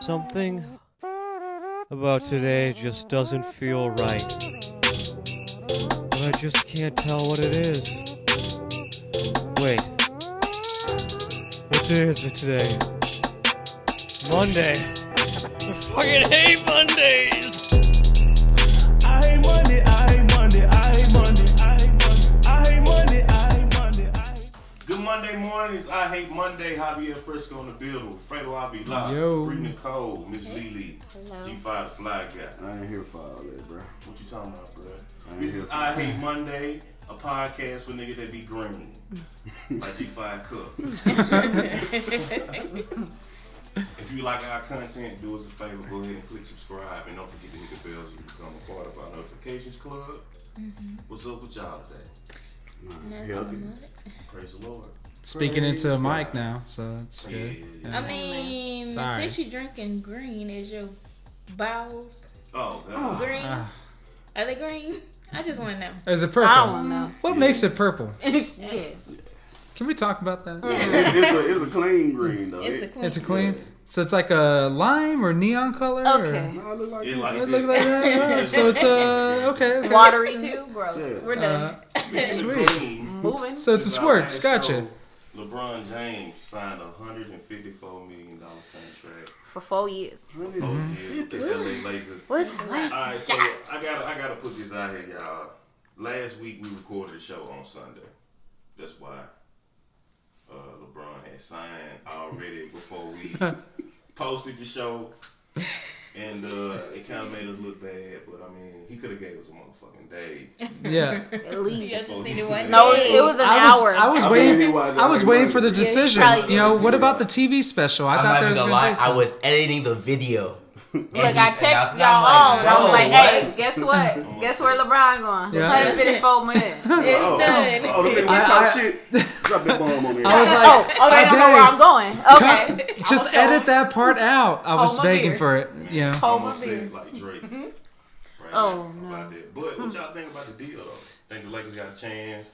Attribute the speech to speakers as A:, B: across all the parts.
A: Something about today just doesn't feel right. But I just can't tell what it is. Wait. What day is it today? Monday. I fucking hate Mondays!
B: I hate Monday, I hate Monday, I hate Monday, I hate Monday, I hate Monday, I hate Monday, I hate.
C: Good Monday morning, it's I Hate Monday. Javier Frisco in the building. Fredo, I'll be live.
D: Yo.
C: Bree Nicole, Miss Lily, G5 the Fly Guy.
E: I ain't here for all that, bro.
C: What you talking about, bro?
E: I ain't
C: This
E: here
C: is
E: for
C: I Hate Monday, a podcast for niggas that be green. Like G5 Cook. If you like our content, do us a favor, go ahead and click subscribe, and don't forget to hit the bell so you become a part of our notifications club. What's up with y'all today?
E: healthy.
C: Praise the Lord.
D: Speaking into a mic now, so it's
C: Yeah,
D: good.
C: yeah.
F: I mean,
D: Sorry.
F: since you drinking green, is your bowels
C: Oh, God.
F: green? Are they green? I just want to know.
D: Is it purple?
G: I don't know.
D: What makes it purple?
G: Yeah.
D: Can we talk about that?
E: It's a clean green though.
F: It's a clean.
D: It's a clean. So it's like a lime or neon color?
G: Okay.
E: No, it look like
C: It
E: that.
C: like
D: Or it look like that? So it's okay.
G: Watery too? Gross.
E: Yeah.
G: We're done.
D: Sweet.
C: Green,
G: Moving.
D: So it's a
C: since our
D: squirt.
C: last
D: Gotcha.
C: show, LeBron James signed a $154 million contract
G: For 4 years.
E: Really?
C: for the LA Lakers.
G: What?
C: Alright, so I gotta put this out here, y'all. Last week we recorded a show on Sunday. That's why LeBron had signed already before we posted the show. And it kind of made us look bad, but I mean, he could have gave us a motherfucking day.
D: Yeah.
G: At least.
F: just needed one
G: No,
F: day.
G: it was an hour.
D: I was
E: I
D: waiting.
E: believe he was
D: I was
E: already
D: waiting for the
E: running.
D: decision.
G: probably
D: You know,
E: did.
D: what about the TV special? I
H: I'm
D: thought
H: not
D: there
H: even
D: was
H: gonna
D: gonna
H: lie,
D: be
H: I
D: some.
H: was editing the video.
G: Look, I texted y'all all, and I was like, hey, guess what? Guess where LeBron going?
D: Yeah.
G: 154 minutes.
F: It's done.
E: Oh, the nigga talk shit. Drop that bomb on me.
D: I was like,
G: Oh, they don't know where I'm going. Okay.
D: just
G: I'ma show
D: edit that part out. I was
G: Hold my
D: begging
G: beer.
D: for it. You know.
G: Hold my
C: Almost
G: beer.
C: said like Drake. Right
G: Oh,
C: now about that. But what y'all think about the deal though? Think the Lakers got a chance?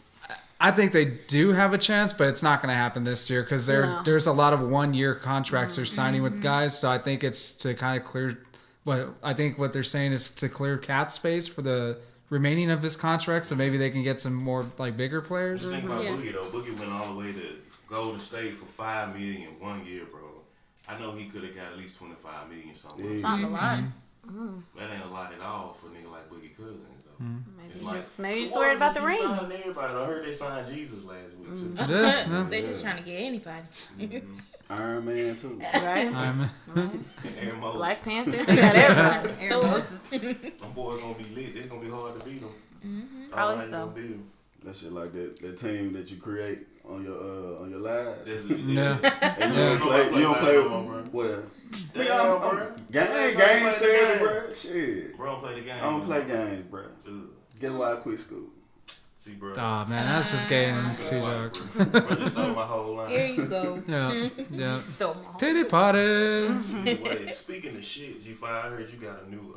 D: I think they do have a chance, but it's not going to happen this year because
G: No.
D: there's a lot of 1-year contracts they're signing with guys. So I think it's to kind of clear. But I think what they're saying is to clear cap space for the remaining of his contract, so maybe they can get some more like bigger players.
C: Just think about
F: Yeah.
C: Boogie though. Boogie went all the way to Golden State for $5 million 1 year, bro. I know he could have got at least $25 million somewhere.
E: Yeah.
G: Not a lot.
C: That ain't a lot at all for a nigga like Boogie Cousins though.
G: Maybe just worried about the ring.
C: Signing everybody. I heard they signed Jesus last week too.
D: Yeah,
F: They just trying to get anybody.
E: Iron Man too.
G: Right?
D: I'm,
C: Aaron Moses.
G: Black Panther. They got everybody. Aaron Moses.
C: Them boys gonna be lit. It's gonna be hard to beat them.
G: Probably
C: You
G: so.
C: gonna beat 'em.
E: That shit like that team that you create on your live.
C: That's
D: Yeah.
E: And you don't play well.
C: Damn, bro.
E: Game 7, bro. Shit.
C: Bro, don't play the game.
E: I don't play games, bro.
C: Dude.
E: Guess why I quit school?
C: See, bro.
D: oh man, that's just getting too jokes.
C: Bro, just stole my whole line.
F: Here you go.
D: Yeah, yeah.
G: Stole my whole-
D: Pity party.
C: Anyway, speaking of shit, G5, I heard you got a new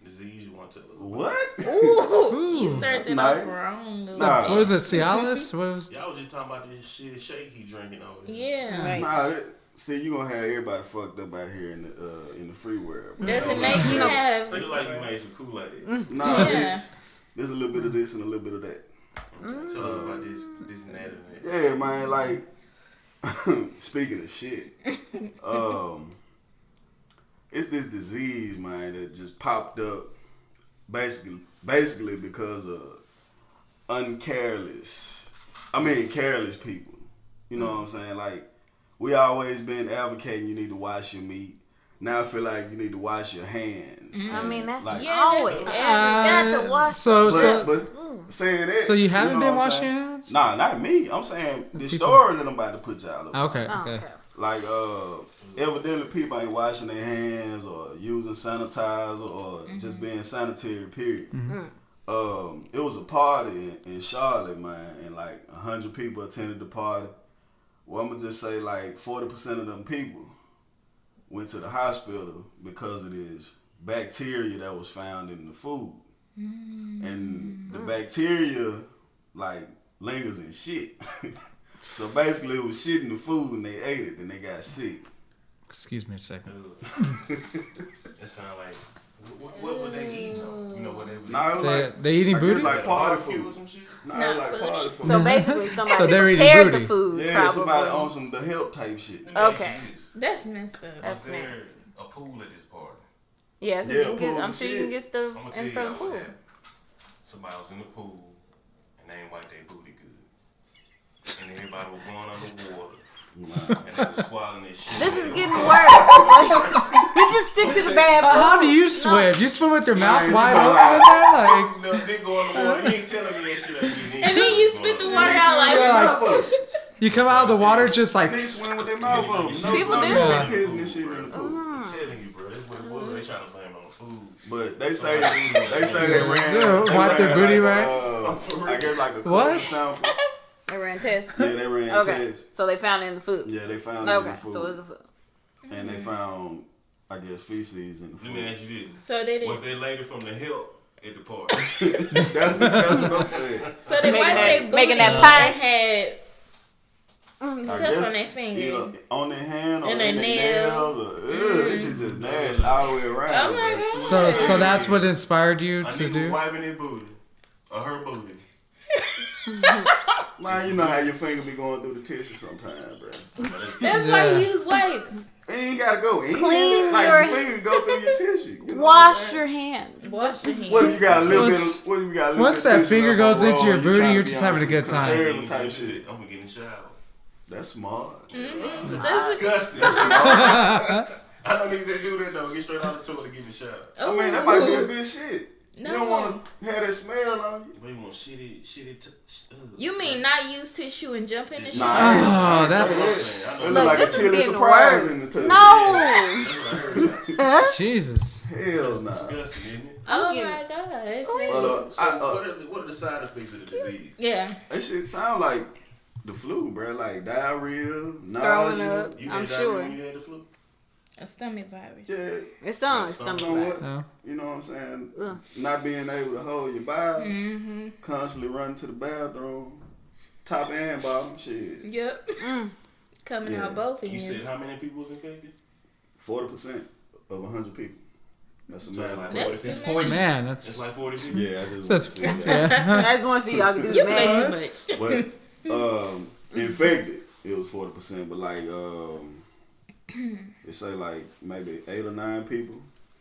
C: disease you want to tell us about.
E: What?
F: Ooh, you started
E: That's
F: off
E: nice.
F: wrong.
E: Nah.
D: What was it? Cialis? What was?
C: Y'all was just talking about this shit shake he drinking over here.
F: Yeah.
G: Right.
E: Nah, see, you gonna have everybody fucked up out here in the free world. Bro.
F: Does it make you have?
C: Feel like you made some Kool-Aid.
E: Nah,
F: Yeah.
E: bitch. There's a little bit of this and a little bit of that.
C: Tell us about this and that and that.
E: Yeah, man. Like, speaking of shit, it's this disease, man, that just popped up, basically because of careless people. You know what I'm saying? Like, we always been advocating you need to wash your meat. Now I feel like you need to wash your hands.
G: I mean, that's
E: like,
G: always. Got to wash.
E: but saying that.
D: So you haven't
E: know
D: been
E: what I'm
D: washing
E: saying?
D: your hands?
E: Nah, not me. I'm saying the story that I'm about to put y'all up.
D: Okay,
G: Oh,
D: okay.
G: okay.
E: Like, evidently people ain't washing their hands or using sanitizer or just being sanitary, period. It was a party in Charlotte, man, and like 100 people attended the party. Well, I'm gonna just say like 40% of them people went to the hospital because of this bacteria that was found in the food. And the bacteria, like, lingers in shit. So basically it was shit in the food and they ate it and they got sick.
D: Excuse me a second.
C: It sound like what would they eat though? You know what they would
E: Nah, it was
D: They eating
E: I guess
D: booty?
E: like party
C: barbecue or
E: food.
C: some shit?
E: Nah,
F: Not
E: it was like
F: booty.
E: party food.
G: So basically, somebody
D: So they're eating
G: prepared
D: booty.
G: the food.
E: Yeah,
G: probably.
E: somebody on some the help type shit.
C: Let me ask
G: Okay.
C: you this.
F: That's messed up.
G: That's
C: Was there
G: nasty.
C: a pool at this party?
G: Yeah, 'cause
E: Yeah,
G: you can get,
E: pool
G: I'm sure you can
E: shit.
G: get stuff
C: I'm gonna tell
G: in
C: you
G: front of the
C: what
G: pool.
C: happened. Somebody was in the pool and they ain't wiped their booty good. And everybody was going underwater. And they was swallowing this shit.
G: This is getting worse. We just stick to the bad food.
D: How do you swim? You swim with your mouth
E: Yeah,
D: wide
E: you
D: open
E: know,
D: in there? Like,
C: No, they go in the water. You ain't telling me that shit.
F: And then you spit the water out like,
D: Yeah. you come out of the water just like,
E: They swim with their mouth open.
G: People do.
E: They pissing this shit in the pool.
C: I'm telling you, bro. That's what it was. They trying to blame it on the food.
E: But they say they ran.
D: Dude,
E: they
D: wipe their
E: ran
D: booty,
E: like,
D: right?
E: I guess like a
D: What?
E: culture sample.
G: They ran tests.
E: Yeah, they ran
G: Okay,
E: tests.
G: so they found it in the food.
E: Yeah, they found it in
G: Okay,
E: the food.
G: so it's a food.
E: And they found, I guess, feces in the
C: Let me
E: food.
C: ask you this.
F: so they
C: Was
F: did.
C: that lady from the help at the party?
E: That's what I'm saying.
F: So they
G: Making
F: wiped
G: that-
F: their booty
G: making that pie.
F: and had
E: I
F: stuff
E: guess
F: on their finger.
E: either on their hand or
F: And
E: in
F: their
E: their nails. Or, this shit just nasty all the way around.
F: Oh my
E: bro.
F: God.
D: so that's what inspired you
C: A
D: to
C: nigga
D: do?
C: wiping his booty. Or her booty.
E: Man, you know how your finger be going through the tissue sometimes, bro.
F: That's why you use wipes.
E: And you gotta go in.
G: Clean
E: like
G: your-
E: your finger go through your tissue. You know what I'm
G: Wash
E: saying?
G: your hands.
F: Wash your hands.
E: What if you got a little bit
D: Once-
E: of, what if you got a little
D: once
E: bit of
D: that
E: tissue
D: finger
E: left
D: goes
E: on
D: into
E: roll
D: your
E: and
D: booty,
E: trying to
D: you're
E: be
D: just
E: on
D: having a
E: some
D: good time.
E: conservative type shit.
C: I'm gonna get in the shower.
E: That's smart.
F: That's
C: Disgusting. I know niggas that do that though. Get straight out the toilet to get in the shower.
E: I mean, that might be a good shit.
F: No.
E: You don't want to have that smell on you.
C: They want shitty.
F: You mean not use tissue and jump in the shower?
E: Nah,
D: Oh, that's
E: it look
G: Look,
E: like a
G: this is
E: chili
G: getting
E: surprise
G: worse.
E: in the tub.
G: No.
D: Jesus.
E: Hell nah.
C: Disgusting, isn't it?
F: Oh
G: getting-
F: my gosh.
C: So what are the side effects of the disease?
F: Yeah.
E: That shit sound like the flu, bro. Like diarrhea,
G: Throwing
E: nausea.
G: up.
C: You
G: I'm
C: had diarrhea
G: sure.
C: when you had the flu?
F: A stomach virus.
E: Yeah,
G: It's on stomach
E: somewhat.
G: bug.
D: Oh.
E: You know what I'm saying?
G: Ugh.
E: Not being able to hold your bowels,
F: Mm-hmm.
E: constantly running to the bathroom, top and bottom, shit.
F: Yep. Coming
E: Yeah.
F: out both
C: You said
F: ends.
C: how many people was infected?
E: 40% of 100 people. That's a math.
F: That's
C: It's
F: too much.
D: Man,
C: It's
D: that's
C: like 40 people.
E: Yeah, I just
D: that's
E: want to see that.
D: yeah.
G: I just want to see y'all can do
F: You
G: the
F: play too
G: math.
F: much.
E: But infected, it was 40%. But like, it say like maybe 8 or 9 people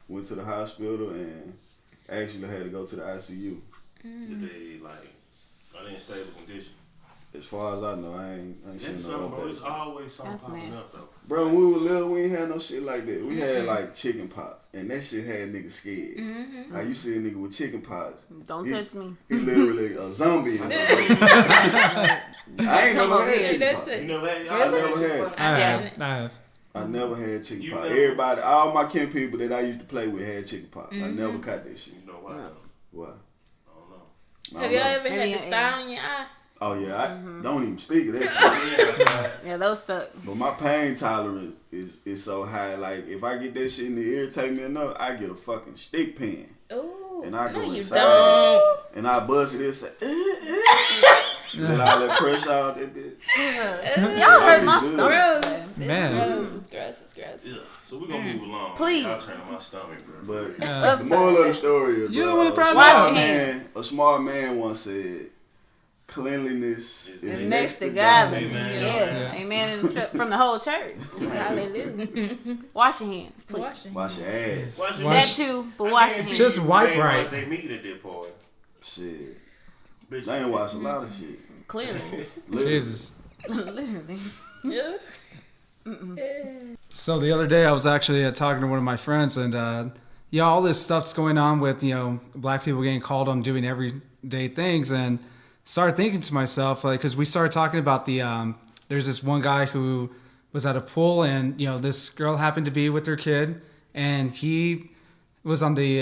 E: went to the hospital and actually had to go to the ICU.
C: Did they are they in stable condition?
E: As far as I know, I ain't seen
C: That's
E: no
C: something, bro. It's
E: updates.
C: always something
G: That's
C: popping
G: nasty.
C: up though.
E: Bro, when we were little, we ain't had no shit like that. We had like chicken pox, and that shit had niggas scared. Like you see a nigga with chicken pox,
G: Don't
E: He-
G: touch me.
E: he literally a zombie. I ain't
G: Come
E: never
G: over
E: had
G: here.
E: chicken
F: That's
E: pox.
F: it.
C: You never had?
E: I never had.
D: I
F: I
D: have.
F: haven't.
D: I have.
E: I never had chicken
C: You
E: pox.
C: never-
E: Everybody, all my kin people that I used to play with had chicken pox. I never caught that shit.
C: You know why? though?
E: Why?
C: I don't know.
E: I
F: Have
E: don't
F: y'all
E: know.
F: ever had
G: Maybe
F: the
G: I
F: star on your eye?
E: Oh yeah, I don't even speak of that shit.
C: Yeah, outside.
G: Yeah, those suck.
E: But my pain tolerance is so high. Like if I get that shit in the irritate me enough, I get a fucking stick pen
F: Ooh.
E: and I
F: no,
E: go
F: you
E: inside
F: don't.
E: and I bust it and say, let all that pressure out that bitch.
G: Y'all hurt my
E: Good.
G: stomach.
F: Gross.
D: Man.
F: It's gross. It's gross.
C: Yeah. So we're gonna move along.
G: Please.
C: Y'all turning my stomach, bro.
E: But
D: Yeah.
E: the moral of the story is,
D: You're the
E: bro,
D: one that brought it
G: Wash
D: up.
G: your hands.
E: a smart man once said, cleanliness
G: It's
E: is
G: next to
E: God.
G: godliness.
C: Amen.
G: Yeah.
D: Yeah.
G: Amen. From the whole church.
F: Hallelujah.
G: Wash your hands, please.
F: Washing.
E: Wash your ass.
C: Wash your
G: That
D: Wash-
G: too, but wash your hands.
D: Just wipe
C: They ain't
D: right.
C: watch They meet at that party.
E: Shit.
C: Bitch,
E: They ain't watch a lot of shit.
G: Clearly.
E: Literally.
D: Jesus.
G: Literally.
F: Yeah.
D: So the other day I was actually talking to one of my friends, and all this stuff's going on with black people getting called on doing everyday things, and started thinking to myself, like, because we started talking about the there's this one guy who was at a pool, and this girl happened to be with her kid, and he was on the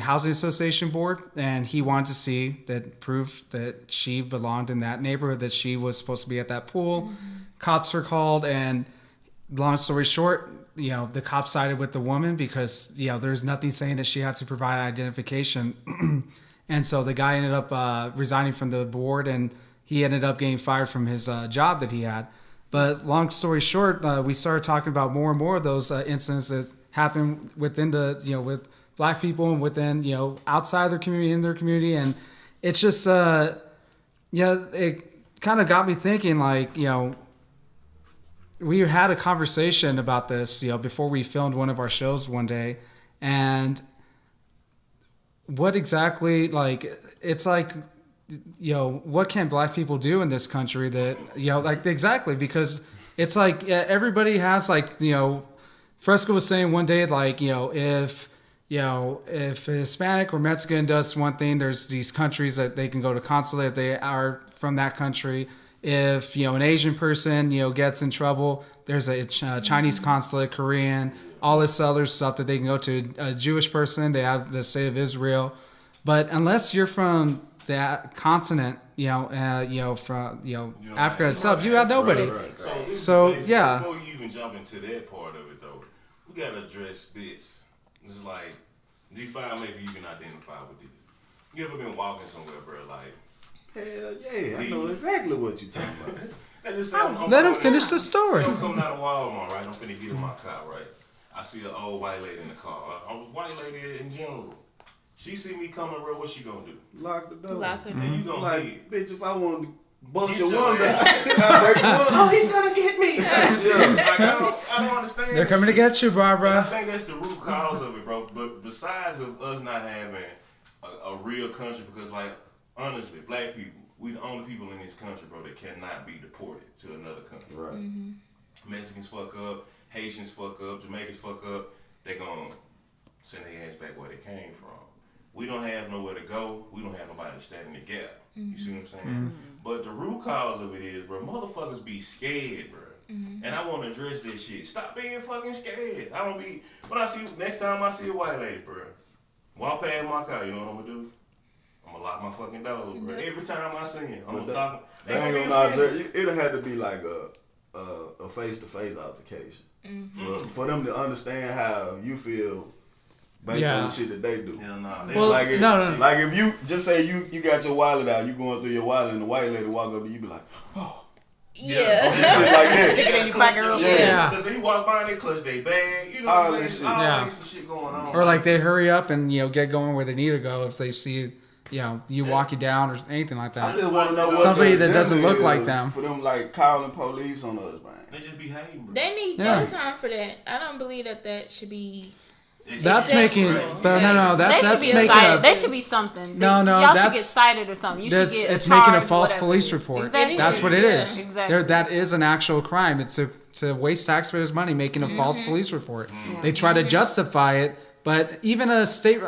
D: housing association board, and he wanted to see that proof that she belonged in that neighborhood, that she was supposed to be at that pool. Cops were called, and long story short, the cops sided with the woman because there's nothing saying that she had to provide identification. And so the guy ended up resigning from the board, and he ended up getting fired from his job that he had. But long story short, we started talking about more and more of those incidents that happen within the, with black people and within, outside their community, in their community. And it's just, it kind of got me thinking, like, we had a conversation about this, before we filmed one of our shows one day. And what exactly, like, it's like, what can black people do in this country that, like, exactly, because it's like everybody has, like, Fresco was saying one day, like, if a Hispanic or Mexican does one thing, there's these countries that they can go to consulate if they are from that country. If, an Asian person, gets in trouble, there's a Chinese consulate, Korean, all this other stuff that they can go to. A Jewish person, they have the state of Israel. But unless you're from that continent, from Africa itself, you have nobody.
C: Right.
D: So yeah.
C: Before you even jump into that part of it, though, we gotta address this. It's like G5. Maybe you can identify with this. You ever been walking somewhere, bro? Like,
E: hell yeah, I know exactly what you're talking about.
D: Let him finish the story.
C: I'm coming out of Walmart, right? I'm finna get in my car, right? I see an old white lady in the car. A white lady in general. She see me coming, bro. What she gonna do?
E: Lock the door.
F: Lock her
C: Then you gonna
E: Like,
C: hit.
E: bitch, if I wanted to bust
C: Get
E: your
C: your
E: window,
C: ass.
E: I break the window.
C: Oh, he's gonna get me.
E: Yeah.
C: Like, I don't understand.
D: They're coming to get you,
C: And I
D: Barbara.
C: think that's the root cause of it, bro. But besides of us not having a real country, because, like, honestly, black people, we the only people in this country, bro, that cannot be deported to another country.
E: Right.
C: Mexicans fuck up, Haitians fuck up, Jamaicans fuck up. They gonna send their ass back where they came from. We don't have nowhere to go. We don't have nobody to stand in the gap. You see what I'm saying? But the root cause of it is, bro, motherfuckers be scared, bro. And I want to address this shit. Stop being fucking scared. I don't be. Next time I see a white lady, bro, walk past my car, you know what I'm gonna do? I'm gonna lock my fucking doors, bro. Every time I see him, I'm gonna lock them.
E: They ain't gonna lie, it'll have to be like a face-to-face altercation for them to understand how you feel based on the shit that they do.
C: Hell nah.
D: Well,
E: Like if,
D: no.
E: like if you just say you got your wallet out, you going through your wallet, and the white lady walk up to you, be like, oh,
F: Yeah.
E: shit like that.
G: Stick it in your pocket real quick.
D: Yeah.
C: Because they walk by and they clutch their bag. You know
E: All
C: what I'm
E: that
C: saying?
E: shit.
D: Yeah.
C: Some shit going on.
D: Or like they hurry up and get going where they need to go if they see you walking down or anything like
E: I
D: that.
E: just want to know what
D: Somebody
E: the
D: that doesn't
E: agenda
D: look like
E: is
D: them.
E: for them, like calling police on us, man.
C: They just be hating, bro.
F: They need
D: Yeah.
F: jail time for that. I don't believe that should be.
D: That's making,
C: Right.
D: but no, that's
G: they should be
D: making
G: cited.
D: a.
G: They should be something.
D: No,
G: y'all should
D: that's-
G: get cited or something. You should get
D: It's making a
G: charge,
D: false
G: whatever.
D: police report.
G: Exactly.
D: That's what it
F: Yeah.
D: is.
G: Exactly.
D: That is an actual crime. It's to waste taxpayers' money making a false police report. They try to justify it, but even a state.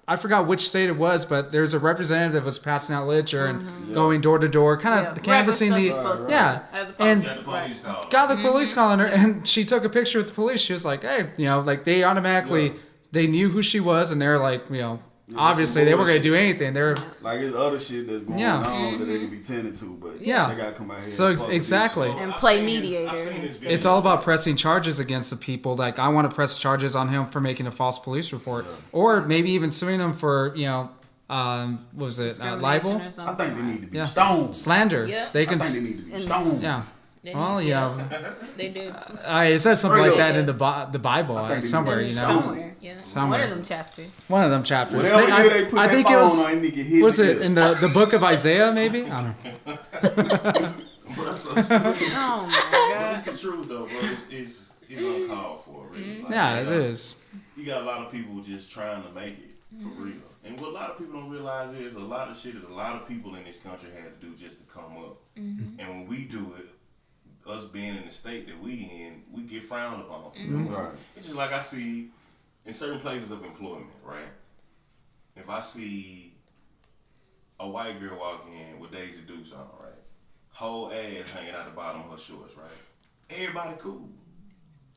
D: I forgot which state it was, but there's a representative that was passing out literature and going door to door, kind of canvassing the. Yeah. And
C: Got the police call.
D: got the police calling her, and she took a picture with the police. She was like, "Hey, like they automatically they knew who she was, and they're like, obviously they weren't gonna do anything. They're
E: Like it's other shit that's going on that they can be tended to, but they gotta come out here.
D: So
E: and fuck with
D: exactly.
E: these.
G: And play
C: I've
G: mediator.
C: seen this video.
D: it's all about pressing charges against the people. Like I want to press charges on him for making a false police report, or maybe even suing him for what was it libel,
E: I think they need to be
D: Yeah.
E: stoned.
D: slander.
F: Yeah.
D: They
E: I
D: can.
E: think they need to be stoned.
D: Yeah.
F: They
D: Well,
F: need- They do.
D: It says something like that
F: Yeah.
D: in the Bible
E: I think they
D: somewhere.
E: need to be
G: Somewhere.
F: Yeah.
G: One
D: Somewhere.
G: of them chapters.
D: One of them chapters.
E: Whatever year they put
D: I
E: that
D: think it
E: phone
D: was.
E: on, they get hit.
D: Was it
E: together.
D: in the book of Isaiah? Maybe I don't know.
C: Bro, that's so stupid.
G: Oh my
C: But it's the truth, though, bro. It's uncalled for, really. Like,
D: Yeah,
C: you
D: it
C: know,
D: is.
C: You got a lot of people just trying to make it for real. And what a lot of people don't realize is a lot of shit that a lot of people in this country had to do just to come up. And when we do it, us being in the state that we in, we get frowned upon for doing it.
E: Right.
C: It's just like I see in certain places of employment, right? If I see a white girl walk in with Daisy Dukes on, right? Whole ass hanging out the bottom of her shorts, right? Everybody cool.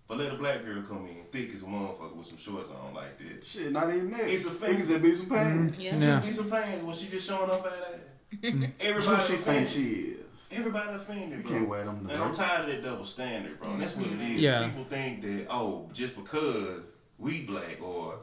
C: But let a black girl come in, thick as a motherfucker with some shorts on like this.
E: Shit, not even that.
C: It's
E: It
C: offensive.
E: can just be some pain.
F: Yeah.
D: Yeah.
C: Be some pain when she just showing off that ass.
E: Who
C: Everybody
E: she think
C: offended.
E: she is?
C: Everybody offended,
E: You
C: bro.
E: can't wear them
C: And I'm
E: today.
C: tired of that double standard, bro. That's what it is.
D: Yeah.
C: People think that, just because we black or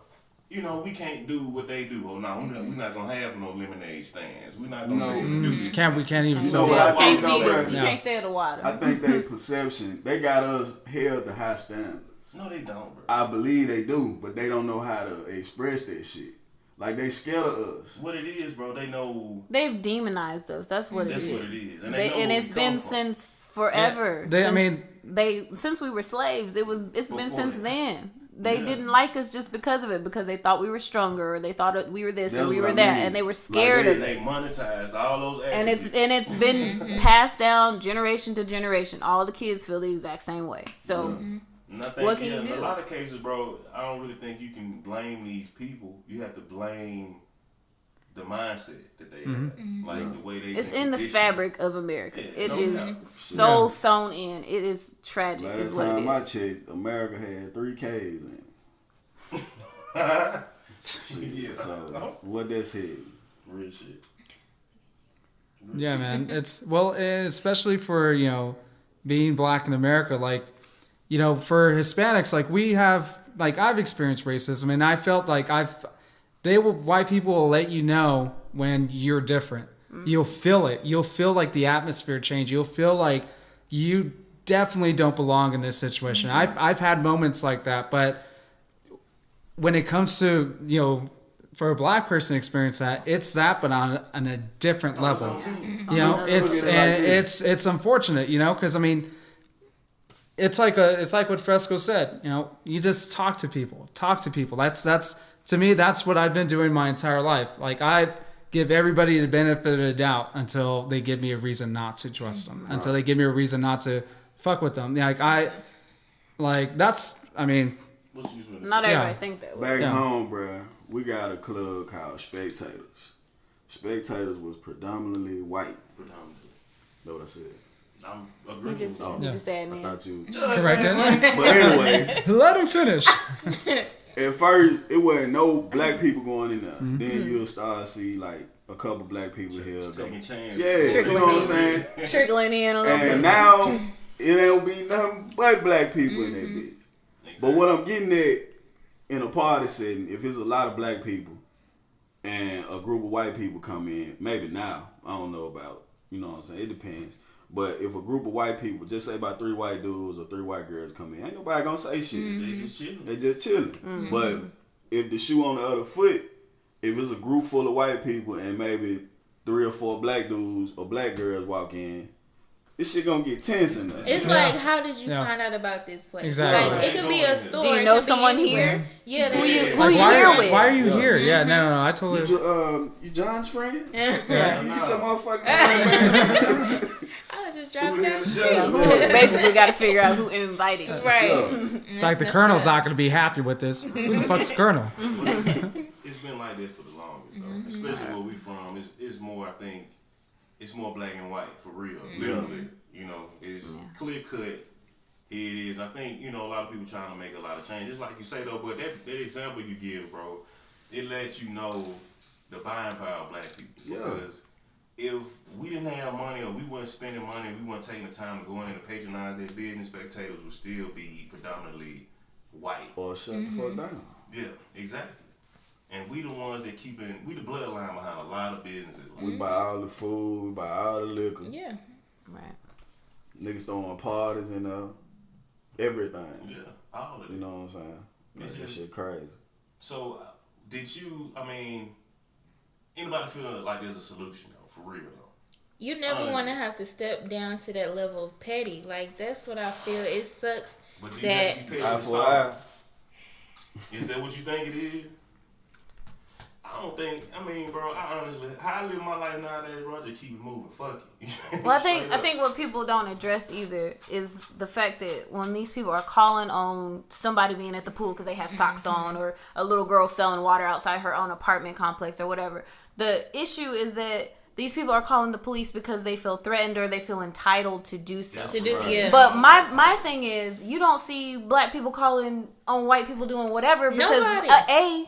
C: you know, we can't do what they do. Oh no, we're not gonna have no lemonade stands. We're not gonna be able to do this.
D: We can't even
E: You
D: sell
E: know what
D: that.
E: I
G: Can't
E: think,
G: see
E: though,
G: the,
E: bruh?
G: you can't sell the water.
E: I think they perception, they got us held to high standards.
C: No, they don't, bro.
E: I believe they do, but they don't know how to express that shit. Like, they scared of us.
C: What it is, bro, they know.
G: They've demonized us. That's what it
C: That's
G: is.
C: what it is. And, they know
G: And
C: where
G: it's
C: we
G: been
C: come from.
G: since forever. Since we were slaves, it's been since then. They didn't like us just because of it, because they thought we were stronger, or they thought we were this,
E: That's
G: or we
E: what
G: were
E: I
G: that,
E: mean.
G: and they were scared
E: Like,
G: of
C: They
G: it.
C: monetized all those
G: And
C: attributes.
G: it's been passed down generation to generation. All the kids feel the exact same way. So
C: And I think,
G: what can you
C: in
G: do?
C: a lot of cases, bro, I don't really think you can blame these people. You have to blame the mindset that they have, like the way they.
G: it's
C: been
G: in the
C: conditioned.
G: fabric of America.
C: Yeah,
G: It
C: no
G: is
C: doubt.
G: so sewn in. It is tragic. Is
E: Last
G: what
E: time I
G: it is.
E: checked, America had 3 Ks in it. Shit,
C: Yeah.
E: so what that said.
C: Real shit.
D: Yeah, man. It's especially for, you know, being black in America, like, you know, for Hispanics, like we have, like I've experienced racism, and I felt like white people will let you know when you're different. You'll feel it. You'll feel like the atmosphere change. You'll feel like you definitely don't belong in this situation. I've had moments like that, but when it comes to, you know, for a black person to experience that, it's that, but on a different level. You know, it's unfortunate, you know, because I mean, it's like what Fresco said. You know, you just talk to people. That's to me, that's what I've been doing my entire life. Like, I give everybody the benefit of the doubt until they give me a reason not to trust them, until they give me a reason not to fuck with them. That's, I mean,
G: Not everybody think that way.
E: Back home, bruh, we got a club called Spectators. Spectators was predominantly white.
C: Predominantly.
E: Know what I said?
C: I'm
G: You
C: agreeing.
G: just,
C: with
G: you just said
E: I
G: that.
E: thought you.
D: correct it.
E: But anyway,
D: Let him finish.
E: at first, it wasn't no black people going in there. Then you'll start to see, like, a couple black people here.
C: Taking chances.
E: Yeah, you know what I'm saying?
G: Trickling in a little bit.
E: And now, it ain't be nothing but black people in that bitch. But what I'm getting at, in a party setting, if it's a lot of black people and a group of white people come in, maybe now, I don't know about, you know what I'm saying, it depends. But if a group of white people, just say about 3 white dudes or 3 white girls come in, ain't nobody gonna say shit.
C: They just chilling.
E: They just chilling. But if the shoe on the other foot, if it's a group full of white people and maybe 3 or 4 black dudes or black girls walk in, this shit gonna get tense in there.
F: It's like, how did you find out about this place?
D: Exactly.
F: Like, it could be a store.
G: Do you
F: it
G: know
F: could be
G: someone
F: anywhere.
G: here?
F: Yeah.
G: Who you
D: Why
G: here
D: are
G: with?
D: you here? Yeah, no, I totally.
E: You John's friend?
F: Yeah.
E: You get your motherfucking man.
F: I was just driving
C: Who
F: down the
C: the
F: street.
C: hell
G: Who basically got to figure out who invited you.
F: Right.
D: It's like the colonel's not going to be happy with this. Who the fuck's the colonel?
C: It's been like that for the longest, though. Especially where we from. It's more, I think, it's more black and white, for real. Literally. You know, it's clear cut. It is. I think, you know, a lot of people trying to make a lot of change. Just like you say, though, but that example you give, bro, it lets you know the buying power of black people. Because if we didn't have money, or we weren't spending money, we weren't taking the time to go in and patronize their business, Spectators would still be predominantly white.
E: Or shut the fuck down.
C: Yeah, exactly. And we the ones that we the bloodline behind a lot of businesses.
E: We buy all the food, we buy all the liquor.
F: Yeah.
G: Right.
E: Niggas throwing parties and everything.
C: Yeah, all of it.
E: You know what I'm saying?
C: It's
E: That
C: just-
E: shit crazy.
C: So, anybody feel like there's a solution, though, for real, though?
F: You never want to have to step down to that level of petty. Like, that's what I feel. It sucks
C: But do you
F: that.
C: have to pay
E: Eye
C: for
E: for eye.
C: Is that what you think it is? I don't think. Bro, I honestly, how I live my life nowadays, bro, I just keep it moving. Fuck it.
G: Well,
C: Straight
G: I
C: up.
G: think what people don't address either is the fact that when these people are calling on somebody being at the pool because they have socks on, or a little girl selling water outside her own apartment complex or whatever, the issue is that these people are calling the police because they feel threatened or they feel entitled to do so.
F: But
G: my thing is, you don't see black people calling on white people doing whatever because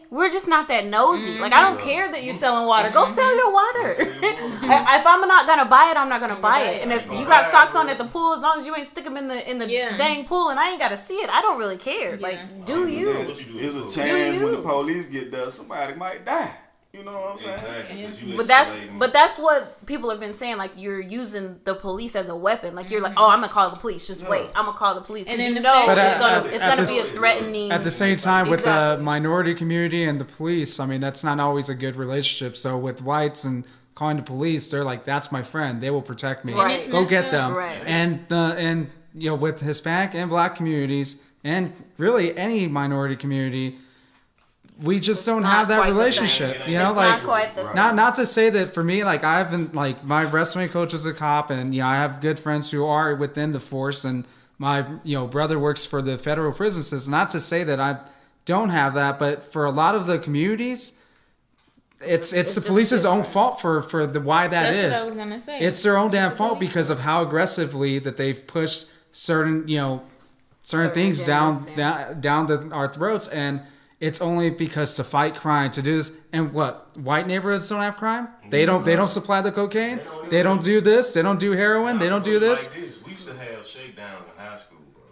G: we're just not that nosy. Like, I don't care that you're selling water. Go sell your water. If I'm not gonna buy it, I'm not gonna buy it. And if you got socks on at the pool, as long as you ain't stick them in the dang pool and I ain't gotta see it, I don't really care. Like, do you?
E: There's a chance when the police get there, somebody might die. You know what I'm saying?
C: Exactly.
G: But that's what people have been saying. Like, you're using the police as a weapon. Like, you're like, oh, I'm gonna call the police. Just wait, I'm gonna call the police. And then it's gonna be a threatening.
D: At the same time, with the minority community and the police, I mean, that's not always a good relationship. So with whites and calling the police, they're like, that's my friend. They will protect me.
G: Right.
D: Go get them.
G: Right.
D: And you know, with Hispanic and black communities, and really any minority community, we just don't have that relationship, you know,
G: it's
D: like
G: not quite the same.
D: not to say that for me, like I haven't, like my wrestling coach is a cop, and I have good friends who are within the force, and my brother works for the federal prison system. Not to say that I don't have that, but for a lot of the communities, it's the police's own fault for the why that is.
F: That's what I was gonna say.
D: It's their own damn fault because of how aggressively that they've pushed certain things down our throats. And it's only because to fight crime, to do this, and what, white neighborhoods don't have crime? They don't supply the cocaine. They don't do this. They don't do heroin. They don't do this.
C: Like this. We used to have shakedowns in high school, bro.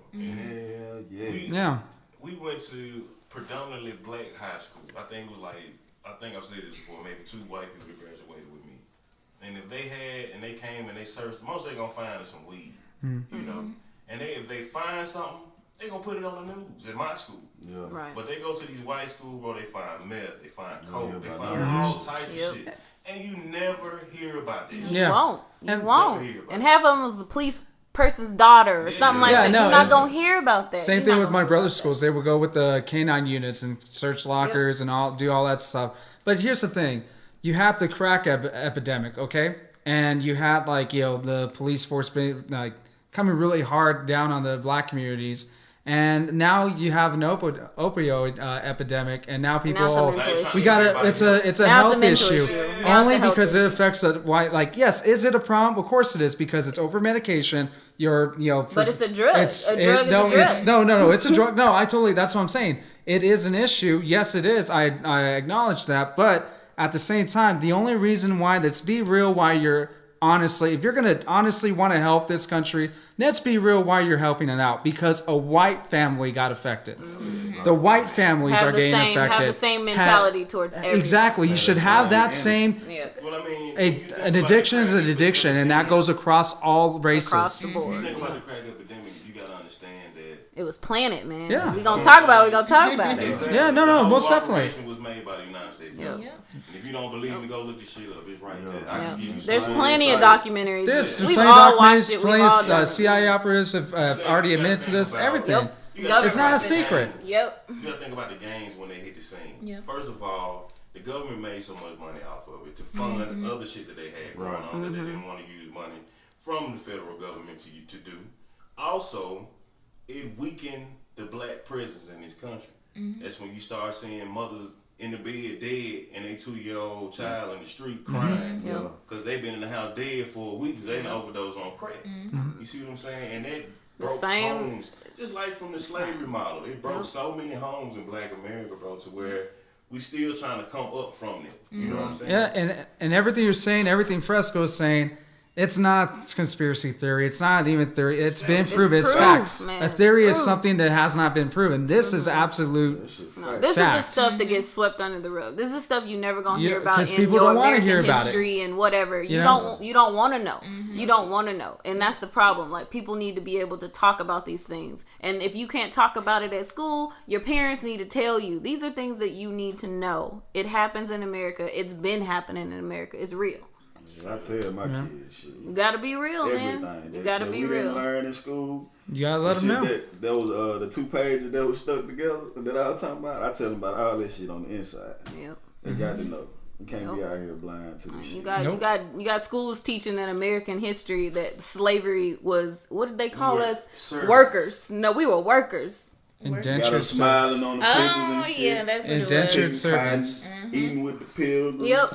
E: Yeah.
C: We went to predominantly black high school. I think I've said this before. Maybe 2 white people graduated with me, and if they came and they searched, most they gonna find is some weed, you know. And if they find something, they gonna put it on the news at my school.
E: Yeah.
G: Right.
C: But they go to these white schools, bro, they find meth, they find coke, they find all types of shit. And you never hear about this shit.
G: You won't.
C: Never hear about
G: And half of them was the police person's daughter or something like that.
D: No,
G: you're not gonna hear about that.
D: Same thing with my brother's schools. They would go with the canine units and search lockers and do all that stuff. But here's the thing. You had the crack epidemic, okay? And you had the police force coming really hard down on the black communities. And now you have an opioid epidemic, and now people it's a health issue. Only because it affects the white. Like, yes, is it a problem? Of course it is, because it's over medication. But
G: it's a drug.
D: It's a drug. It's a drug. No, that's what I'm saying. It is an issue. Yes, it is. I acknowledge that, but at the same time, the only reason why, let's be real, why you're honestly, if you're going to honestly want to help this country, let's be real why you're helping it out. Because a white family got affected. Mm-hmm. The white families are getting affected.
G: Have the same mentality towards everything.
D: Exactly. You should have that same...
C: Well, I mean,
D: an addiction is an addiction, and that goes across all races.
G: Across the board.
C: You think about the crack epidemic, you got to understand that...
G: It was planted, man.
D: Yeah.
G: We're going to talk about it.
C: Exactly.
D: Yeah, no, most definitely.
C: The was made by the United States government. And if you don't believe me, go look this shit up. It's right there. I can give you
G: There's plenty of documentaries.
D: There's
G: We've
D: plenty
G: all
D: of
G: watched it.
D: Plenty of CIA operatives have already admitted to this. Everything. It's not a secret.
G: Yep.
C: You got to think about the gangs when they hit the scene.
F: Yep.
C: First of all, the government made so much money off of it to fund other shit that they had going on that they didn't want to use money from the federal government to do. Also, it weakened the black presence in this country. That's when you start seeing mothers in the bed dead and a 2-year-old child in the street crying because they've been in the house dead for a week because they done overdosed on crack. You see what I'm saying? And that broke homes, just like from the slavery model. It broke so many homes in Black America, bro, to where we still trying to come up from it. You know what I'm saying?
D: Yeah, and everything you're saying, everything Fresco is saying, it's not conspiracy theory. It's not even theory. It's been proven. It's fact. A theory is something that has not been proven. This is absolute
G: fact. This is the stuff that gets swept under the rug. This is stuff you never gonna hear about in
D: people
G: your
D: don't want to
G: American
D: hear about
G: history
D: it.
G: And whatever. You don't want to know. You don't want to know, and that's the problem. Like, people need to be able to talk about these things, and if you can't talk about it at school, your parents need to tell you. These are things that you need to know. It happens in America. It's been happening in America. It's real.
E: I tell my kids shit.
G: You gotta be real, man. You gotta be real.
E: Didn't learn in school.
D: You gotta let them know.
E: That was the 2 pages that was stuck together that I was talking about. I tell them about all this shit on the inside.
G: Yep.
E: They got to know. You can't be out here blind to this shit.
G: You got schools teaching that American history, that slavery was, what did they call us?
C: Servants.
G: Workers. No, we were workers.
E: Got her
D: Indentured
E: smiling on the pictures and shit.
F: yeah, that's what
D: Indentured
F: it was.
D: servants.
E: Eating with the pilgrims.
G: Yep.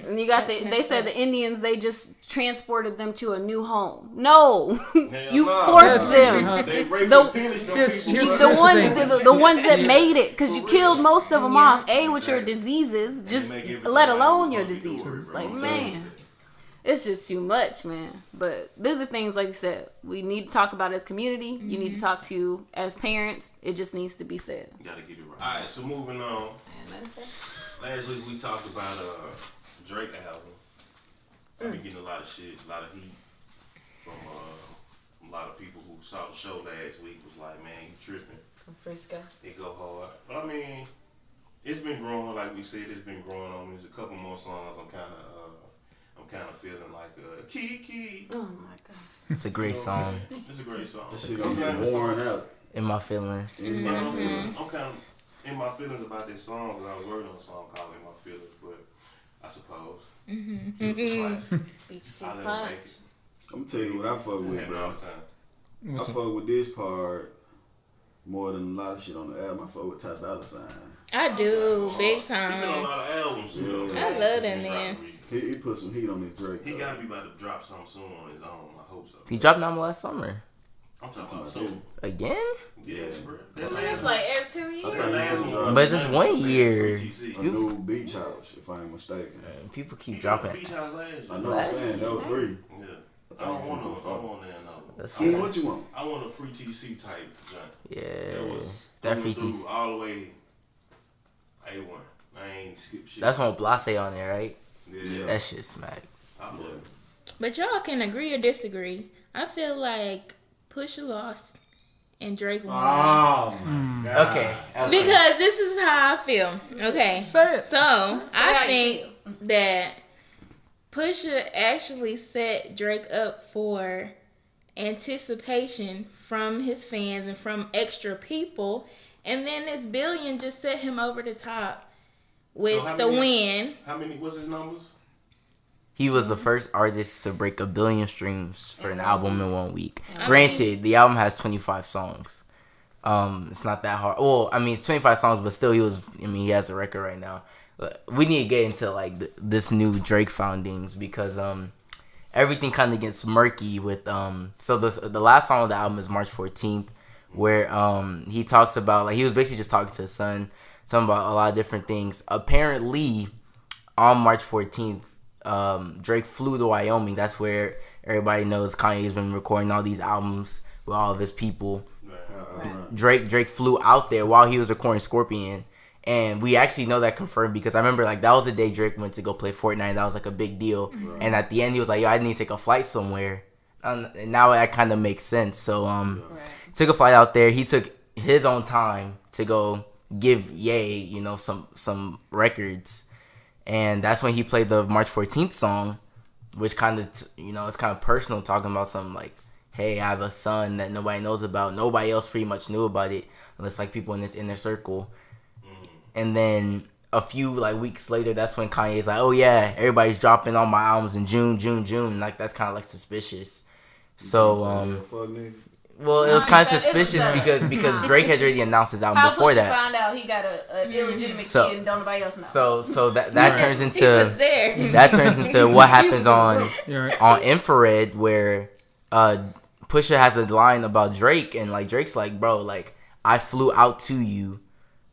G: And you got they said the Indians, they just transported them to a new home. No. You forced them.
C: They raped
G: The-
C: and pillaged them
D: Yes,
C: people,
D: yes,
C: bro.
G: The ones that made it, because you killed most of them off. With your diseases, just let alone your diseases. Like, man, it's just too much, man. But these are things, like you said, we need to talk about as community. You need to talk to as parents. It just needs to be said.
C: You gotta get it right. Alright, so moving on. Last week we talked about Drake album. I've been getting a lot of shit, a lot of heat from a lot of people who saw the show last week. Was like, man, you tripping.
F: From Frisco.
C: It go hard. But I mean, it's been growing, like we said, it's been growing on me. There's a couple more songs I'm kinda feeling like Kiki.
G: Oh my gosh.
H: It's a great song.
C: It's a great song.
E: This shit gonna get worn out.
H: In my feelings.
C: I'm kind of in my feelings about this song because I was working on a song called In My Feelings, but I suppose it was a slice.
F: Beach Tea
C: I let it
F: Punch.
C: make it.
E: I'm gonna tell you what I fuck
C: It
E: with,
C: happened
E: bro.
C: all the time.
E: I fuck with this part more than a lot of shit on the album. I fuck with Ty Dolla $ign.
F: I do, big
C: He been on a
F: time.
C: lot of albums too.
E: Yeah.
F: I love that man.
E: He put some heat on this Drake.
C: He
E: though.
C: gotta be about to drop something soon on his own. I hope so.
H: He dropped album last summer.
C: I'm talking about soon.
H: Again?
C: Yes, bro. That
G: It's
C: last
G: like every 2
E: I
G: years.
E: think
C: that last
E: he
C: one.
H: But this 1 year.
E: a new beach house, if I ain't mistaken.
H: People keep
C: He dropped
H: dropping.
C: Beach House last year.
E: I know what I'm saying. That was 3.
C: Yeah. I don't want to. I want that
H: That's
E: King, what you want?
C: I want a free TC type joint.
H: Yeah.
C: That was
H: That
C: through
H: free
C: through
H: TC.
C: all the way A1. I ain't skip shit.
H: That's one with Blase on there, right?
C: Yeah.
H: That shit smack.
C: I love it.
F: But y'all can agree or disagree. I feel like Pusha lost and Drake won.
B: Oh my god.
H: Okay.
F: Because this is how I feel. Okay.
D: Say it.
F: So I think that Pusha actually set Drake up for anticipation from his fans and from extra people, and then this billion just set him over the top with
C: So how
F: the
C: many-
F: win.
C: How many? What's his numbers?
H: He was the first artist to break 1 billion streams for an album in 1 week. Granted, the album has 25 songs. It's not that hard. Well, I mean, it's 25 songs, but still, he has a record right now. We need to get into like this new Drake foundings because everything kind of gets murky with so the last song of the album is March 14th, where he talks about, like, he was basically just talking to his son, talking about a lot of different things. Apparently, on March 14th, Drake flew to Wyoming. That's where everybody knows Kanye's been recording all these albums with all of his people. Drake flew out there while he was recording Scorpion, and we actually know that confirmed because I remember, like, that was the day Drake went to go play Fortnite. That was like a big deal. And at the end he was like, yo, I need to take a flight somewhere, and now that kind of makes sense. So took a flight out there. He took his own time to go give Ye some records. And that's when he played the March 14th song, which kind of, it's kind of personal, talking about something like, hey, I have a son that nobody knows about. Nobody else pretty much knew about it, unless, like, people in this inner circle. And then a few, like, weeks later, that's when Kanye's like, oh, yeah, everybody's dropping all my albums in June. Like, that's kind of, like, suspicious. So,
E: Fuck nigga.
H: well, it was kind of suspicious because Drake had already announced his album
G: How
H: before
G: Pusha
H: that.
G: found out he got a illegitimate
H: So-
G: kid and don't nobody else know.
H: So that turns
F: He was
H: into
F: there.
H: that turns into what happens on
D: You're right.
H: on Infrared, where Pusha has a line about Drake, and, like, Drake's like, bro, like, I flew out to you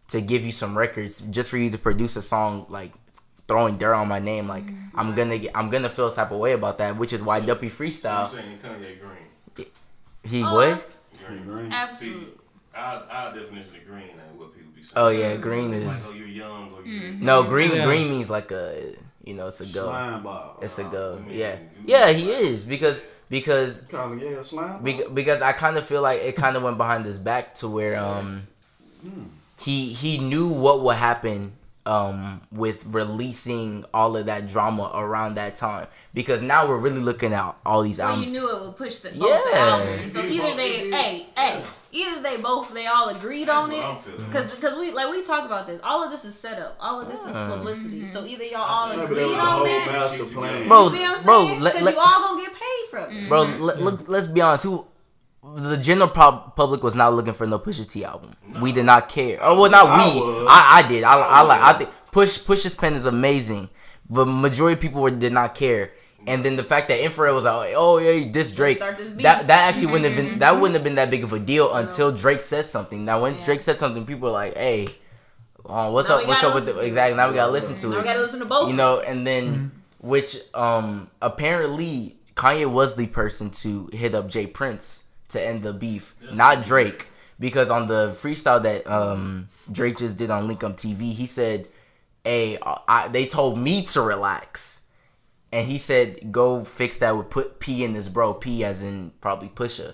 H: to give you some records just for you to produce a song, like, throwing dirt on my name. Like, I'm gonna feel a type of way about that, which is why Duppy
C: So
H: Freestyle.
C: you saying Kanye green?
H: He was.
C: Green. See,
G: Absolutely.
C: our definition of green ain't what people be saying.
H: Oh yeah, green is
C: Like, oh, you're young, or you.
H: no green.
D: Yeah.
H: Green means like it's a go.
E: Slime ball.
H: It's a go.
C: you mean-
H: Yeah,
C: you
H: yeah,
C: mean
H: he
C: like-
H: is because
E: Calling a slime ball.
H: because I kind of feel like it kind of went behind his back to where he knew what would happen with releasing all of that drama around that time, because now we're really looking at all these
G: Well, you
H: albums.
G: knew it would push both the
H: Yeah.
G: albums. So either they all agreed on
C: That's
G: it.
C: what I'm feeling.
G: Because we talk about this. All of this is set up. All of this is publicity. So either y'all all
E: Yeah, but
G: agreed
E: it was a
G: on
E: whole
G: that.
E: master plan.
H: Bro,
G: See what I'm
H: bro,
G: saying?
H: let-
G: Because
H: let-
G: you all gonna get paid from it.
H: Bro, let's be honest. the general public was not looking for no Pusha T album. No. We did not care. Oh well, not we. I did. I think Pusha's pen is amazing, but majority of people did not care. And then the fact that Infrared was like, oh yeah, this Drake, that actually wouldn't have been that big of a deal until Drake said something. Now when Drake said something, people were like, hey, what's up with the exactly? Now we gotta listen to it.
G: We gotta listen to both.
H: You know, and then which apparently Kanye was the person to hit up Jay Prince to end the beef, not Drake, because on the freestyle that Drake just did on Link Up TV, he said, hey, they told me to relax. And he said, go fix that with put P in this bro. P as in probably Pusha.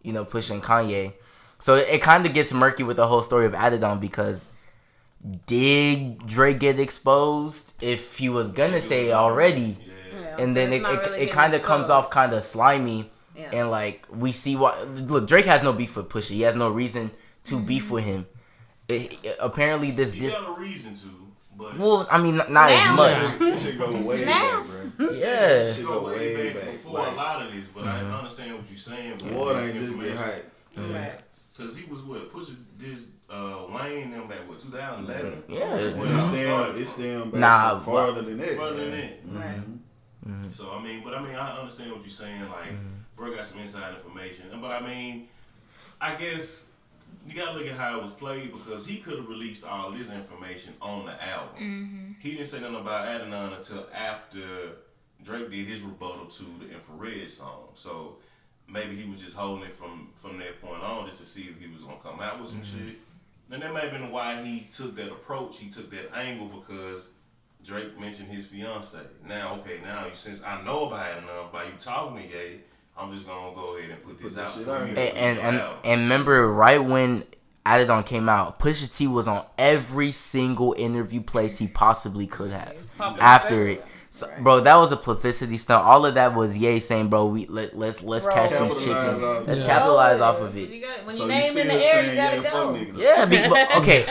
H: You know, Pusha and Kanye. So it kind of gets murky with the whole story of Adidon because did Drake get exposed if he was going to say it already? Yeah. And then it kind of comes off kind of slimy. Yeah. And like we see look, Drake has no beef with Pusha. He has no reason to beef with him. Apparently
C: he got a reason to. But
H: well, I mean, not as much.
E: This shit go way back, bro.
H: Yeah.
C: This shit go way back before a lot of this, but I understand what you're saying.
E: The water ain't just get hot.
C: Right. Because he was Pusha this Wayne them back 2011.
H: Yeah.
E: It's still back farther than that.
C: Right. So I understand what you're saying. Like, bro got some inside information, but I guess. You gotta look at how it was played because he could have released all this information on the album. He didn't say nothing about Adidon until after Drake did his rebuttal to the Infrared song. So maybe he was just holding it from that point on just to see if he was gonna come out with some shit. And that may have been why he took that approach. He took that angle because Drake mentioned his fiance. Now, since I know about Adidon by you talking to Ye, I'm just gonna go ahead and put this out for you.
H: And remember, right when Adidon came out, Pusha T was on every single interview place he possibly could have after it. So, bro, that was a publicity stunt. All of that was Ye saying, "Bro, let's catch these chickens. Let's capitalize off of it."
G: When you name in the air, you gotta go.
H: Yeah, okay.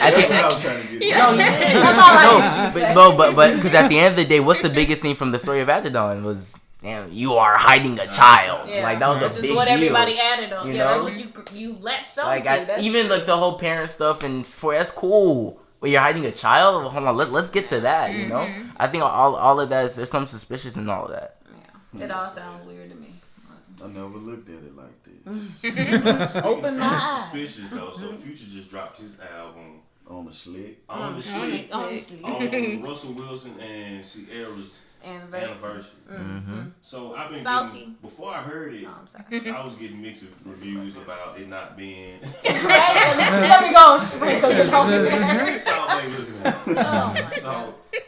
H: But because at the end of the day, what's the biggest thing from the story of Adidon was. Damn, you are hiding a child.
G: Yeah.
H: Like that was a big deal. That's what
G: everybody added on. That's what you latched on
H: like
G: to.
H: Even like the whole parent stuff and that's cool. But you're hiding a child. Well, hold on, let's get to that. You know, I think all of that there's some suspicious in all of that.
G: Yeah, it all sounds weird to me.
E: I never looked at it like this.
G: Open my eyes.
C: Suspicious though. So Future just dropped his album
E: on the slick.
C: On Russell Wilson and Sierra's anniversary. So I've been getting, before I heard it, I was getting mixed reviews about it not being.
G: Let me go. So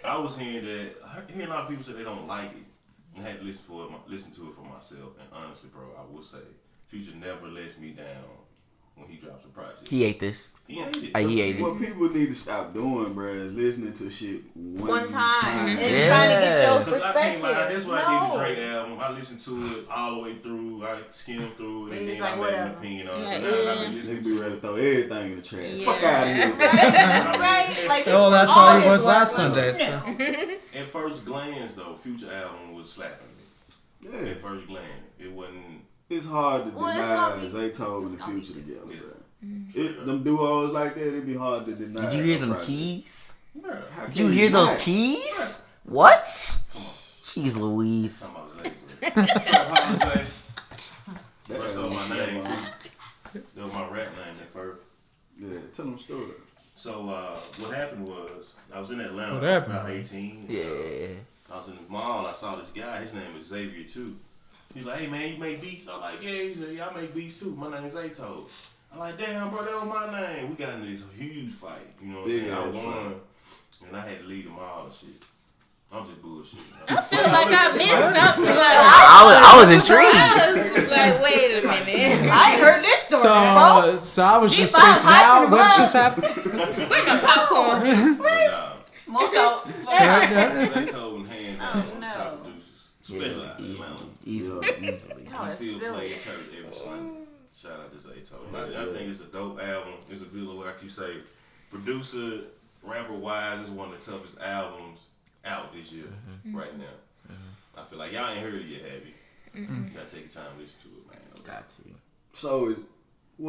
C: I was hearing a lot of people say they don't like it. I had to listen to it for myself. And honestly, bro, I will say, Future never lets me down when he drops a project.
H: He ate this.
C: He ate it.
H: He ate it.
E: What people need to stop doing, bro, is listening to shit one time
G: and trying to get your perspective.
C: That's why I did the Drake album. I listened to it all the way through. I skimmed through it, and then I made an opinion on it.
E: Nigga be ready to throw everything in the trash. Yeah. Fuck out of here.
G: Right? Like,
D: that's all he was last Sunday. So.
C: At first glance, though, Future album was slapping me.
E: Yeah.
C: At first glance, it wasn't.
E: It's hard to deny Zaytoven and the Future together, bro. Them duos like that, it'd be hard to deny.
H: Did you hear them keys? Did you hear those keys? What? Jeez Louise.
C: That was my name. That was my rap name at first.
E: Yeah, tell them story.
C: So what happened was, I was in Atlanta about 18.
H: Yeah.
C: I was in the mall and I saw this guy, his name was Xavier too. He's like, hey man, you make beats? I'm like, yeah. He said, yeah, I make beats too. My name's Zayto. I'm like, damn, bro, that was my name. We got into this huge fight. You know what I'm saying? I won, and I had to lead them all and shit. I'm just bullshitting.
F: I feel like I missed something.
H: I was intrigued.
F: I was like, wait a minute.
G: I ain't heard this story.
D: So I was just spacing out. What just happened?
F: Where's my popcorn?
G: More salt.
C: Zayto and hand top producers. Specialized in Atlanta.
H: Easily.
C: I still play at church every Sunday. Shout out to Zayto. I think it's a dope album. It's a good little, like you say, producer, rapper wise, it's one of the toughest albums out this year right now. I feel like y'all ain't heard it yet, have you? You gotta take your time to listen to it, man.
H: Got to.
E: So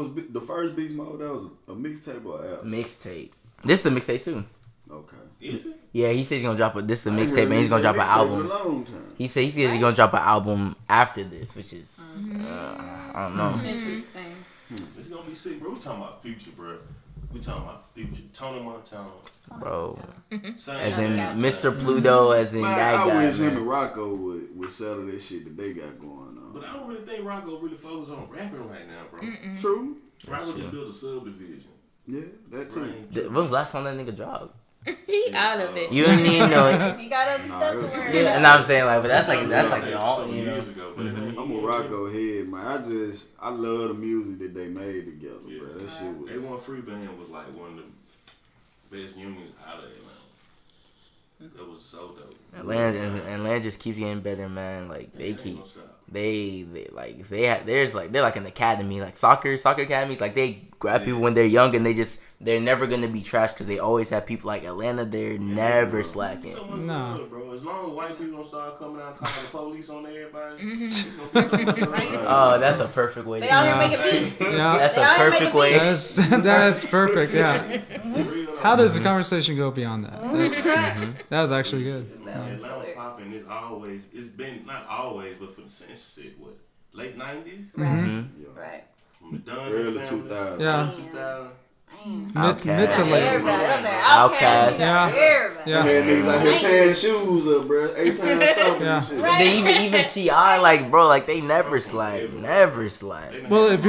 E: the first Beast Mode, that was a mixtape or album?
H: Mixtape. This is a mixtape too.
E: Okay.
C: Is it?
H: Yeah, he said he's gonna drop this is a mixtape and he's gonna drop an album. He says he's gonna drop an album after this, which is I don't know.
G: Interesting.
C: It's gonna be sick, bro. We talking about Future, bro. We talking about Future. Tony Montana.
H: Bro.
C: Same
H: As in
C: time.
H: Mr. Pluto, as in
E: Man,
H: that
E: I
H: guy.
E: wish him
H: Man.
E: and Rocco would settle that shit that they got going on.
C: But I don't really think Rocco really focuses on rapping right now, bro.
E: True.
C: Rocco just built a subdivision.
E: Yeah, that too.
H: When was the last time that nigga dropped?
F: He out of it.
H: You don't even know it.
G: You got other stuff to worry
H: Yeah,
G: about.
H: and I'm saying like, but that's like the
C: all
H: you know.
C: years ago. But it ain't-
E: I'm a Rocco head, man. I love the music that they made together, bro. That shit was.
C: A1 Free Band was like one of the best unions out of Atlanta. That was so dope.
H: Atlanta just keeps getting better, man. Like they
C: Ain't
H: keep.
C: gonna stop.
H: They're like an academy, like soccer academies. Like they grab people when they're young and they're never gonna be trash because they always have people like Atlanta. They're never slacking.
C: So much
D: Nah.
C: good, bro. As long as white people don't start coming out calling the police on everybody, it's gonna be so much good.
H: Oh, that's a perfect way.
G: They
H: To
G: out here making beats.
D: Yeah,
H: That's
G: They
H: a
G: out here
H: perfect
G: making
H: way.
D: that's perfect. Yeah.
C: For real,
D: How does the conversation go beyond that? That was actually good.
C: Atlanta popping is always, it's been not always, but since what, late 90s?
G: Right. Right.
C: From the Dunn
E: Early
C: family,
E: 2000s.
D: Yeah.
C: 2000.
D: Mid to late.
G: Everybody. Those are
H: Outcast.
G: outcasts.
D: Yeah.
G: Everybody.
D: Yeah.
E: Had niggas out here tearing shoes up, bro. 8 times stomping
D: Yeah.
E: and shit.
G: Right.
H: They even Ti, like bro, like they never slack.
D: Well, if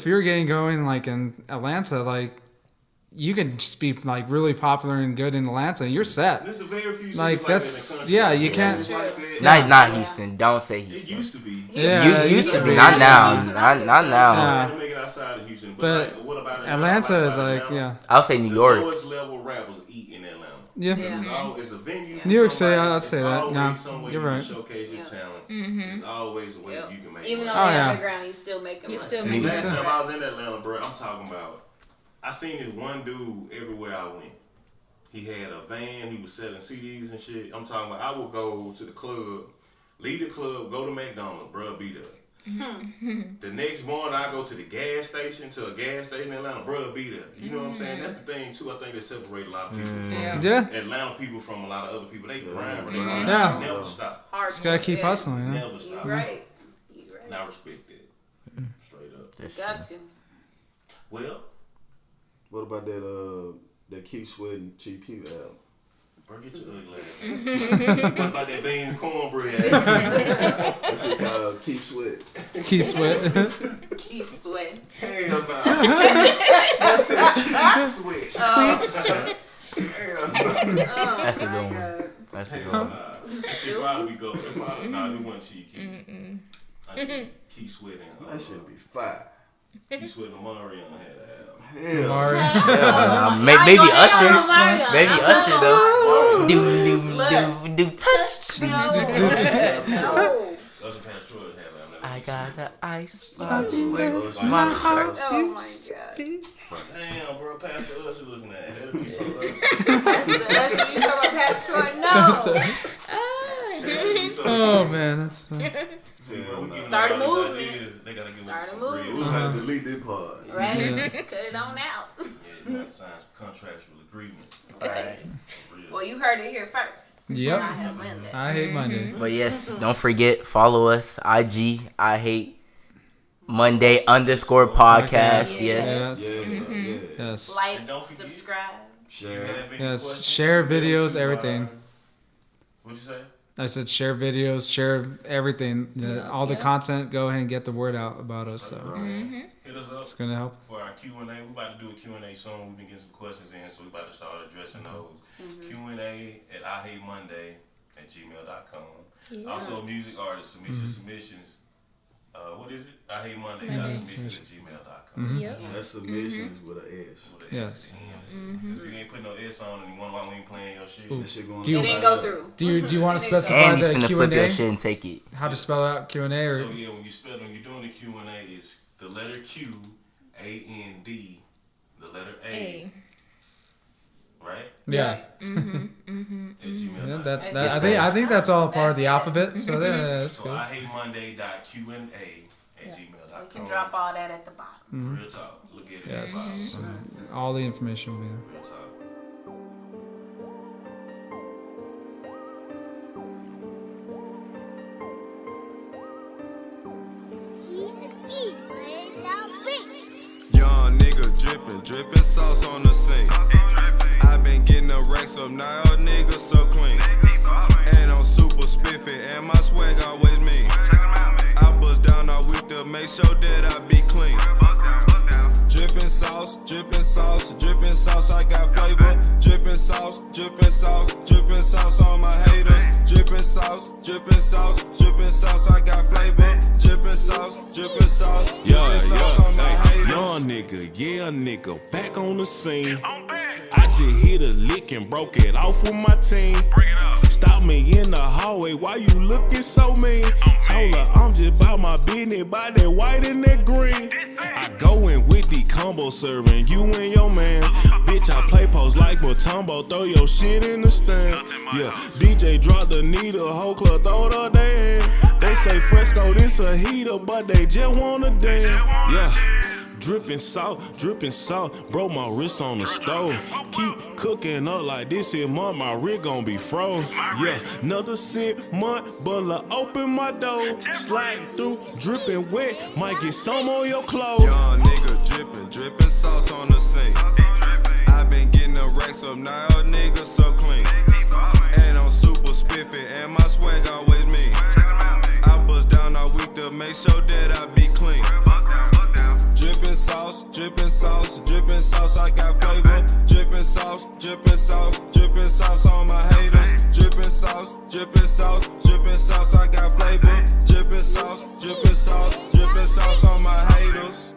D: you're getting going like in Atlanta, like you can just be like really popular and good in Atlanta, and you're set.
C: There's a very few cities
D: Like,
C: like
D: that's-
C: that in the
D: yeah,
C: country.
D: you can't-
C: It's like that.
H: Not Houston. Don't say
C: It
H: Houston.
C: used to be.
D: Yeah,
H: You used to be.
D: be.
H: Not now. Not
C: I
H: now.
C: had to make it outside of Houston,
D: But
C: like, what about
D: Atlanta is
C: about
D: like,
C: Atlanta?
D: yeah,
H: I'll say New
C: The
H: York.
C: lowest level rappers eat in Atlanta.
D: yeah.
C: It's a venue. for
D: New York City,
C: somebody.
D: I'd say
C: It's
D: that.
C: always
D: No,
C: some way
D: you're
C: you can
D: right.
C: showcase your talent. There's always a way you can make
G: Even though
C: money.
G: they're
D: yeah.
G: underground, you still make them.
F: You
G: money.
F: still
H: Yeah.
F: make
C: Last
F: money.
C: time I was in Atlanta, bro, I'm talking about, I seen this one dude everywhere I went. He had a van, he was selling CDs and shit. I'm talking about, I would go to the club, leave the club, go to McDonald's, bro, be there. The next morning, I go to a gas station in Atlanta, bro, be there. You know what I'm saying? That's the thing, too, I think that separate a lot of people from
D: Yeah.
C: Atlanta people from a lot of other people. They grind, they
D: Yeah.
C: never stop.
G: Hard
D: Just gotta keep
G: yeah.
D: hustling. You know?
C: Never stop.
G: You right. You right.
C: And I respect that. Straight up.
H: That's
G: Got to.
C: Well,
E: What about that Keep Sweating Chief Keef album?
C: bro, get your ugly ass. What about that beans and cornbread?
E: That shit called Keep Sweat.
D: Keep sweat.
G: Keep sweating.
C: Hell no. That's it. Keep sweat. Hell no.
H: That's a good one. That's a good one.
C: That shit probably be good. Nah, it wasn't Chief Keef. I said keep sweating.
E: That shit be fire.
C: Keep sweating. Mario had an album.
E: Hell.
D: Mario.
H: Yeah, maybe Usher. Maybe Usher though. Do touch.
G: No.
C: Usher Pants Troy had an album.
H: I got the ice.
C: My
H: heart.
G: Oh my god.
C: Damn, bro, Pastor Usher looking at it. That'd be so low.
G: Pastor, you talking about Pastor Troy? No.
C: That'd be so
D: Oh man, that's
C: See, bro, we giving
G: Start
C: all
G: a
C: these
G: movement.
C: ideas, they gotta give
G: Start
C: us
G: a
C: some
G: movement.
E: We
C: bread.
E: gotta delete this part.
G: Right? Cut it on out.
C: Yeah, you gotta sign some contractual agreements.
H: Right.
G: Well, you heard it here first.
D: Yep.
G: I have Linda.
D: I hate Monday.
H: But yes, don't forget, follow us. IG, I hate Monday _podcast.
D: Podcast.
H: Yes.
E: Yeah.
D: Yes.
G: Like,
C: And don't forget-
G: subscribe.
E: Share.
D: Yes. Share videos, everything.
C: What'd you say?
D: I said share videos, share everything, all the content. Go ahead and get the word out about us. So
C: Hit us up
D: it's gonna help.
C: for our Q&A. We about to do a Q&A soon. We've been getting some questions in, so we about to start addressing those. Q&A at ihatemonday@gmail.com.
F: Yeah.
C: Also, music artists, submissions. What is it? ihatemonday.submissions@gmail.com.
F: Yep.
E: That's submissions with an S.
C: With an S
D: Yes.
C: at the end. If you ain't putting no S on and you wonder why we ain't playing your shit.
E: That shit going
D: Do you-
G: It didn't go through.
D: Do you want to specify
H: And he's
D: the
H: finna
D: Q
H: flip
D: and
H: your
D: A?
H: shit and take it.
D: How to spell out Q and A or
C: So yeah, when you're doing the Q&A, it's the letter Q, A-N-D, the letter A, right?
D: yeah?
C: At gmail.com.
D: I think that's all part of the alphabet. So that's
C: So
D: good.
C: ihatemonday.Q&A @gmail.com.
G: We can drop all that at the bottom.
C: Real talk. Look at it
D: Yes.
C: at the bottom.
D: All the information will be there.
C: Real talk.
I: Young nigga drippin' sauce on the sink. I been getting the racks up now, a nigga so clean. And I'm super spiffy, and my swag always mean. I bust down all week to make sure that I be clean. Drippin' sauce, drippin' sauce, drippin' sauce, I got flavor. Drippin' sauce, drippin' sauce, drippin' sauce on my haters. Drippin' sauce, drippin' sauce, drippin' sauce, I got flavor. Drippin' sauce, drippin' sauce, drippin' sauce on my haters.
B: Young nigga, yeah nigga, back on the scene. I just hit a lick and broke it off with my team. Stop me in the hallway, why you looking so mean? Told her I'm just about my business, by that white and that green. I go in with the combo serving you and your man. Bitch, I play post like Matumbo, throw your shit in the stand. Yeah, DJ drop the needle, whole club throw the damn. They say Fresco, this a heater, but they just wanna dance. Yeah. Drippin' salt, broke my wrist on the stove. Keep cooking up like this here month, my rig gon' be froze. Yeah, another 6 month, but open my door. Sliding through, drippin' wet, might get some on your clothes.
I: Young nigga drippin' sauce on the sink. I been getting the racks up now, a nigga so clean. And I'm super spiffy, and my swag always mean. I bust down all week to make sure that I be clean. Drippin' sauce, drippin' sauce, drippin' sauce, I got flavor. Drippin' sauce, drippin' sauce, drippin' sauce on my haters. Drippin' sauce, drippin' sauce, drippin' sauce, I got flavor. Drippin' sauce, drippin' sauce, drippin' sauce on my haters.